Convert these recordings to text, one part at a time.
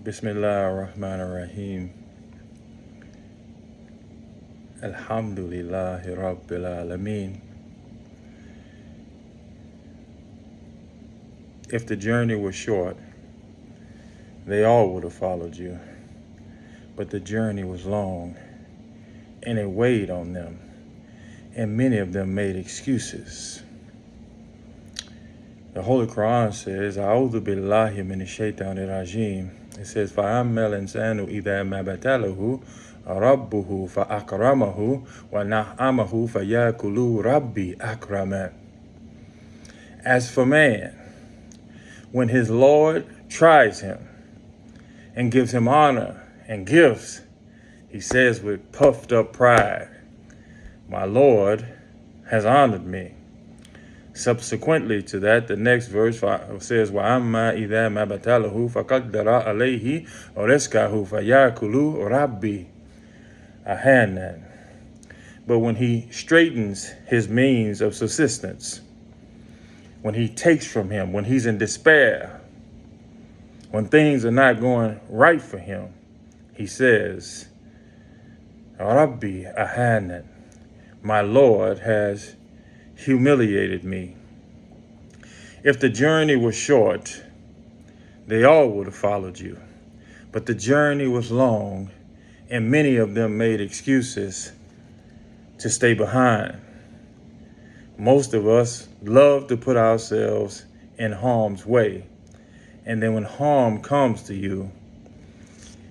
Bismillah ar-Rahman ar-Rahim. Alhamdulillahi Rabbil Alameen. If the journey was short, they all would have followed you. But the journey was long, and it weighed on them, and many of them made excuses. The Holy Quran says, A'udhu billahi minash shaitanir rajim. It says, فَأَمَّا الْإِنسَانُ إِذَا مَا بَتَلَهُ رَبُّهُ فَأَكْرَمَهُ وَنَعَّمَهُ فَيَأْكُلُ رَبِّي أَكْرَمَهُ. As for man, when his Lord tries him and gives him honor and gifts, he says with puffed up pride, my Lord has honored me. Subsequently to that, the next verse says, وَأَمَّا إِذَا مَا بَتَلَهُ فَقَدَّرَ عَلَيْهِ رِزْقَهُ فَيَأْكُلُ رَبِّي أَحْيَانًا. But when he straightens his means of subsistence, when he takes from him, when he's in despair, when things are not going right for him, he says, Rabbi Ahanan, my Lord has humiliated me. If the journey was short, they all would have followed you. But the journey was long, and many of them made excuses to stay behind. Most of us love to put ourselves in harm's way. And then when harm comes to you,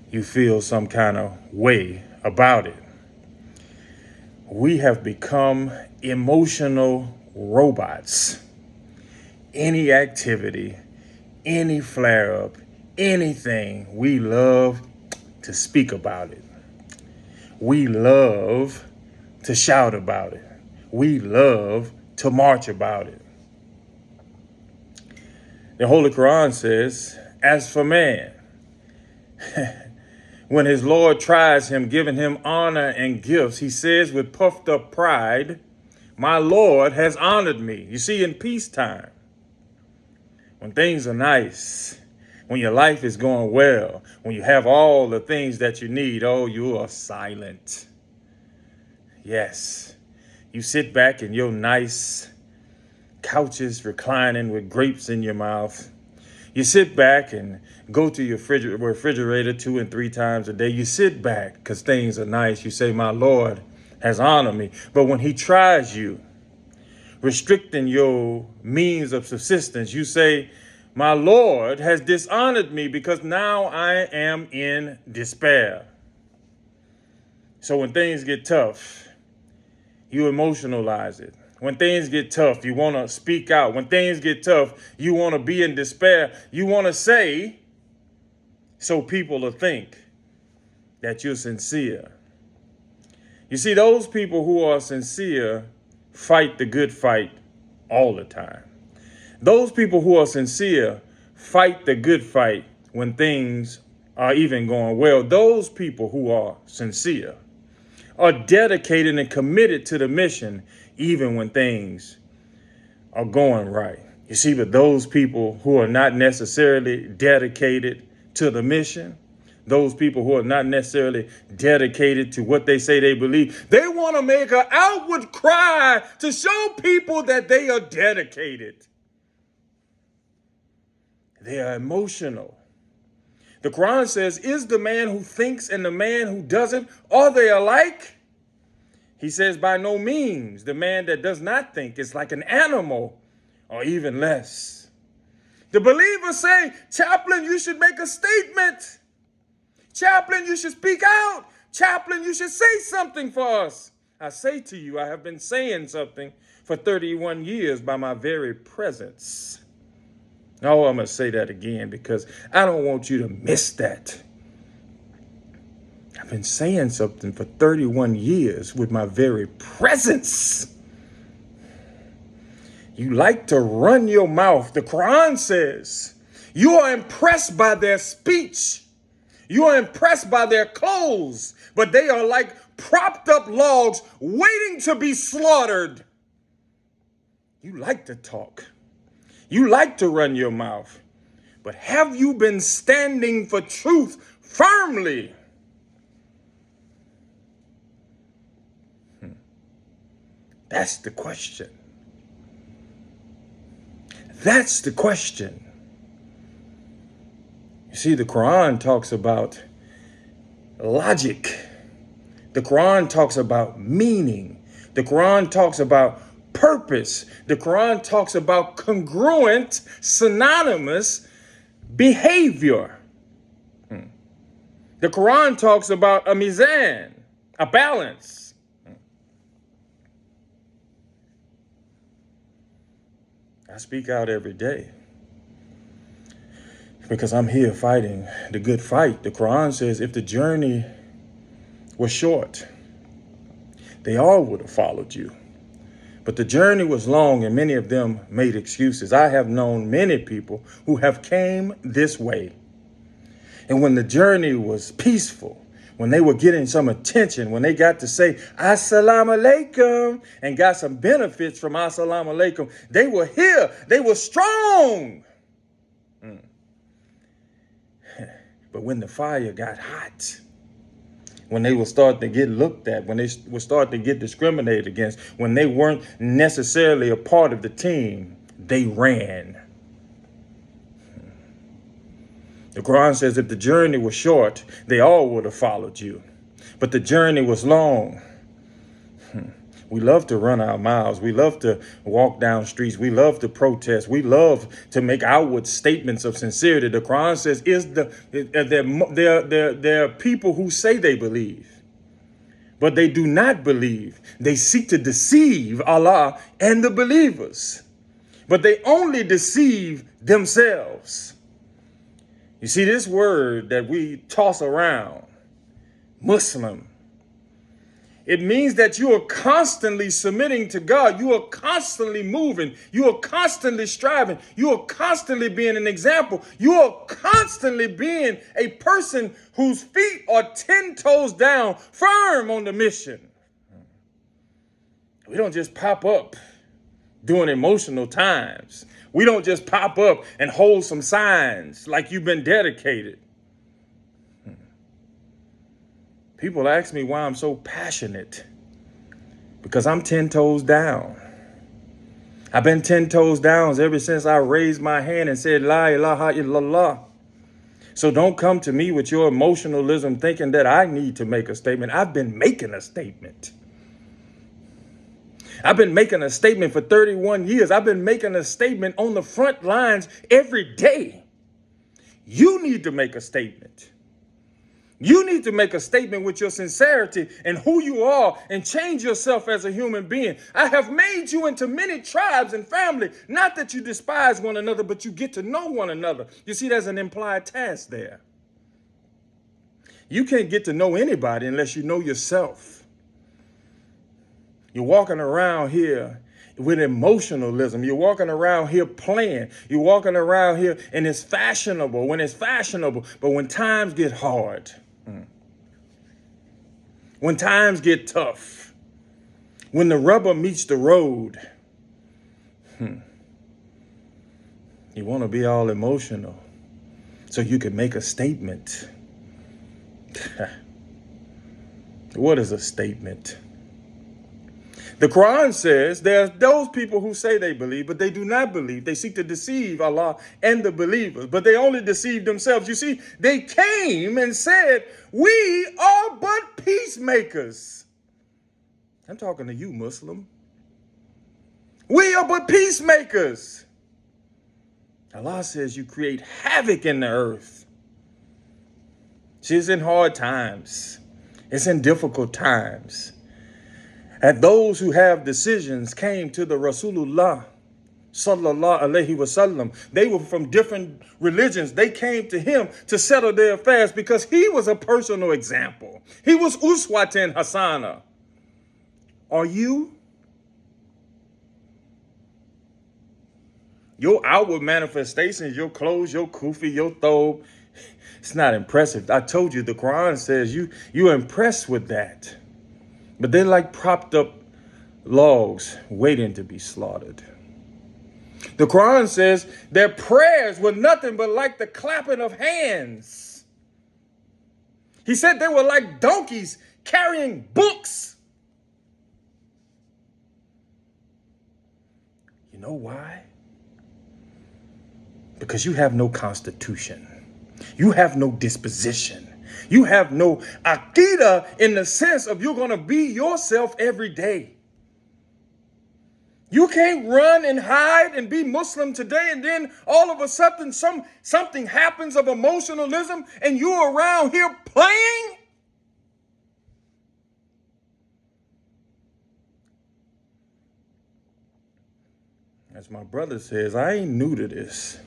you feel some kind of way about it. We have become emotional robots. Any activity, any flare-up, anything, we love to speak about it. We love to shout about it. We love to march about it. The Holy Quran says, as for man, when his Lord tries him, giving him honor and gifts, he says with puffed up pride, my Lord has honored me. You see, in peacetime, when things are nice, when your life is going well, when you have all the things that you need, oh, you are silent. Yes, you sit back in your nice couches reclining with grapes in your mouth. You sit back and go to your refrigerator 2 and 3 times a day. You sit back because things are nice. You say, my Lord has honored me. But when he tries you, restricting your means of subsistence, you say, my Lord has dishonored me because now I am in despair. So when things get tough, you emotionalize it. When things get tough, you want to speak out. When things get tough, you want to be in despair. You want to say, so people will think that you're sincere. You see, those people who are sincere fight the good fight all the time. Those people who are sincere fight the good fight when things are even going well. Those people who are sincere are dedicated and committed to the mission even when things are going right. You see, but those people who are not necessarily dedicated to the mission, those people who are not necessarily dedicated to what they say they believe, they want to make an outward cry to show people that they are dedicated. They are emotional. The Quran says, is the man who thinks and the man who doesn't, are they alike? He says, by no means. The man that does not think is like an animal, or even less. The believers say, Chaplain, you should make a statement. Chaplain, you should speak out. Chaplain, you should say something for us. I say to you, I have been saying something for 31 years by my very presence. Oh, I'm going to say that again because I don't want you to miss that. I've been saying something for 31 years with my very presence. You like to run your mouth. The Quran says you are impressed by their speech. You are impressed by their clothes, but they are like propped up logs waiting to be slaughtered. You like to talk. You like to run your mouth, But have you been standing for truth firmly? That's the question. That's the question. You see, the Quran talks about logic. The Quran talks about meaning. The Quran talks about purpose. The Quran talks about congruent, synonymous behavior. The Quran talks about a mizan, a balance. I speak out every day because I'm here fighting the good fight. The Quran says if the journey was short, they all would have followed you. But the journey was long and many of them made excuses. I have known many people who have came this way. And when the journey was peaceful, when they were getting some attention, when they got to say, Assalamu alaikum, and got some benefits from Assalamu alaikum, they were here. They were strong. But when the fire got hot, when they would start to get looked at, when they would start to get discriminated against, when they weren't necessarily a part of the team, they ran. The Quran says if the journey was short, they all would have followed you. But the journey was long. We love to run our miles. We love to walk down streets. We love to protest. We love to make outward statements of sincerity. The Quran says there are people who say they believe, but they do not believe. They seek to deceive Allah and the believers, but they only deceive themselves. You see, this word that we toss around, Muslim, it means that you are constantly submitting to God. You are constantly moving. You are constantly striving. You are constantly being an example. You are constantly being a person whose feet are 10 toes down, firm on the mission. We don't just pop up during emotional times. We don't just pop up and hold some signs like you've been dedicated. People ask me why I'm so passionate, because I'm 10 toes down. I've been 10 toes down ever since I raised my hand and said, La ilaha illallah. So don't come to me with your emotionalism thinking that I need to make a statement. I've been making a statement. I've been making a statement for 31 years. I've been making a statement on the front lines every day. You need to make a statement. You need to make a statement with your sincerity and who you are and change yourself as a human being. I have made you into many tribes and family. Not that you despise one another, but you get to know one another. You see, there's an implied task there. You can't get to know anybody unless you know yourself. You're walking around here with emotionalism. You're walking around here playing. You're walking around here and it's fashionable when it's fashionable. But when times get hard, when times get tough, when the rubber meets the road, you want to be all emotional so you can make a statement. What is a statement? The Quran says there's those people who say they believe, but they do not believe. They seek to deceive Allah and the believers, but they only deceive themselves. You see, they came and said, we are but peacemakers. I'm talking to you, Muslim. We are but peacemakers. Allah says you create havoc in the earth. See, it's in hard times. It's in difficult times. And those who have decisions came to the Rasulullah sallallahu alaihi wasallam. They were from different religions. They came to him to settle their affairs because he was a personal example. He was uswatan hasana. Are you? Your outward manifestations, your clothes, your kufi, your thobe, it's not impressive. I told you the Quran says you're impressed with that. But they're like propped up logs waiting to be slaughtered. The Quran says their prayers were nothing but like the clapping of hands. He said they were like donkeys carrying books. You know why? Because you have no constitution. You have no disposition. You have no aqidah in the sense of you're going to be yourself every day. You can't run and hide and be Muslim today and then all of a sudden something happens of emotionalism and you're around here playing. As my brother says, I ain't new to this.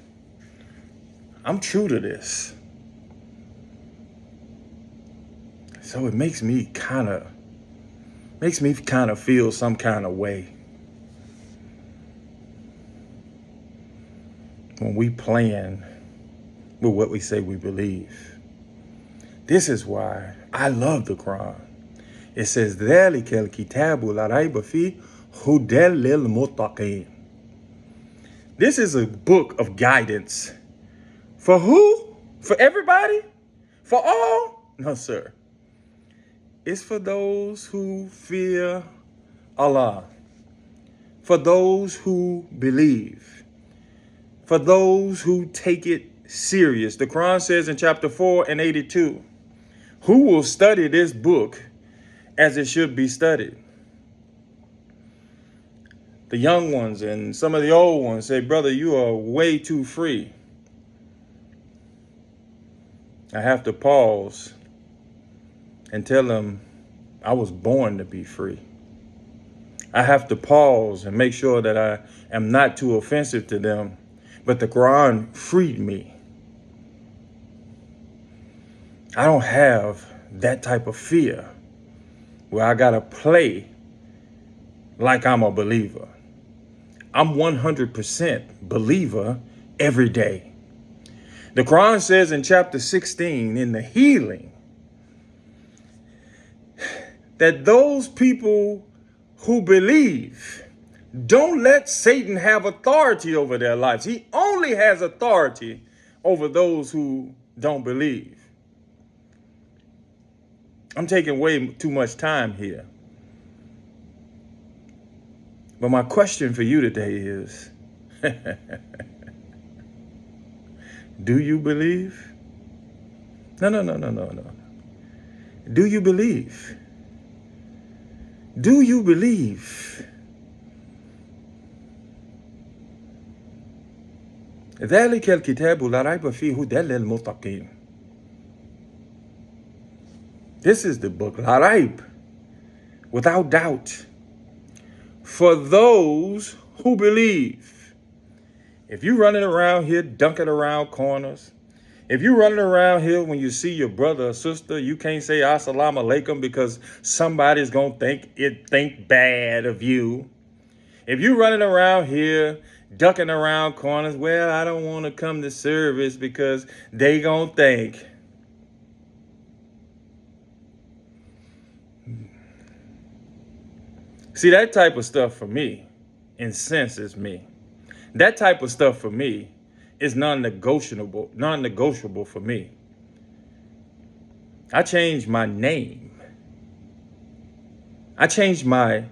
I'm true to this. So it makes me kind of feel some kind of way when we playing with what we say we believe. This is why I love the Quran. It says, ذَلِكَ الْكِتَابُ لَا رَيْبَ فِيهِ هُدًى لِلْمُتَّقِينَ. This is a book of guidance. For who? For everybody? For all? No, sir. It's for those who fear Allah. For those who believe. For those who take it serious. The Quran says in chapter 4 and 82, who will study this book as it should be studied? The young ones and some of the old ones say, brother, you are way too free. I have to pause and tell them I was born to be free. I have to pause and make sure that I am not too offensive to them, but the Quran freed me. I don't have that type of fear where I gotta play like I'm a believer. I'm 100% believer every day. The Quran says in chapter 16 in the healing that those people who believe don't let Satan have authority over their lives. He only has authority over those who don't believe. I'm taking way too much time here. But my question for you today is, do you believe? No. Do you believe? Do you believe? ذلك الكتاب لا ريب فيه هدى للمتقين. This is the book, La Raib, without doubt, for those who believe. If you're running around here dunking around corners, if you're running around here when you see your brother or sister, you can't say assalamu alaikum because somebody's going to think bad of you. If you're running around here ducking around corners, well, I don't want to come to service because they going to think. See, that type of stuff for me incenses me. That type of stuff for me is non-negotiable for me. I changed my name. I changed my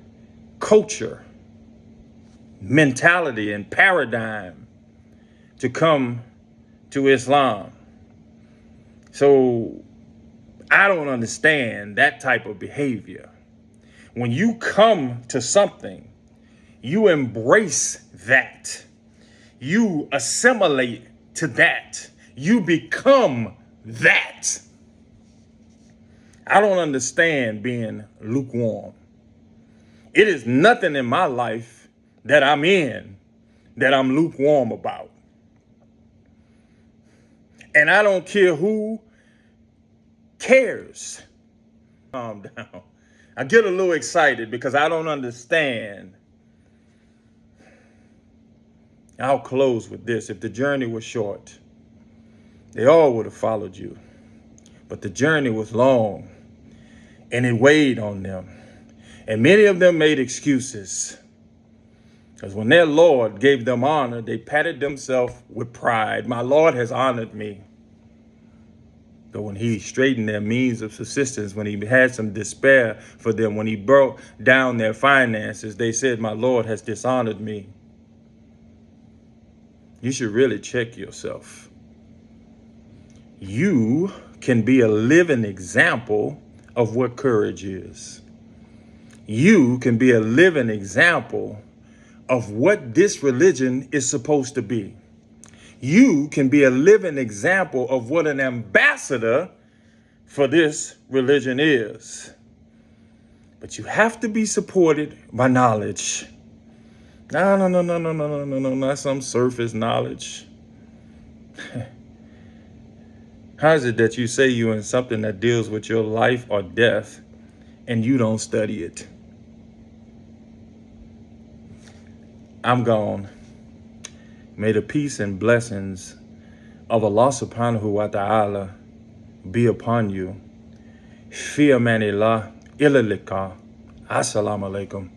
culture, mentality, and paradigm to come to Islam. So I don't understand that type of behavior. When you come to something, you embrace that. You assimilate to that. You become that. I don't understand being lukewarm. It is nothing in my life that I'm in that I'm lukewarm about. And I don't care who cares. Calm down. I get a little excited because I don't understand. I'll close with this. If the journey was short, they all would have followed you. But the journey was long and it weighed on them. And many of them made excuses. Because when their Lord gave them honor, they patted themselves with pride. My Lord has honored me. But when he straightened their means of subsistence, when he had some despair for them, when he broke down their finances, they said, my Lord has dishonored me. You should really check yourself. You can be a living example of what courage is. You can be a living example of what this religion is supposed to be. You can be a living example of what an ambassador for this religion is. But you have to be supported by knowledge. No, not some surface knowledge. How is it that you say you're in something that deals with your life or death and you don't study it? I'm gone. May the peace and blessings of Allah subhanahu wa ta'ala be upon you. Fi amanillah ila liqa. Assalamu alaikum.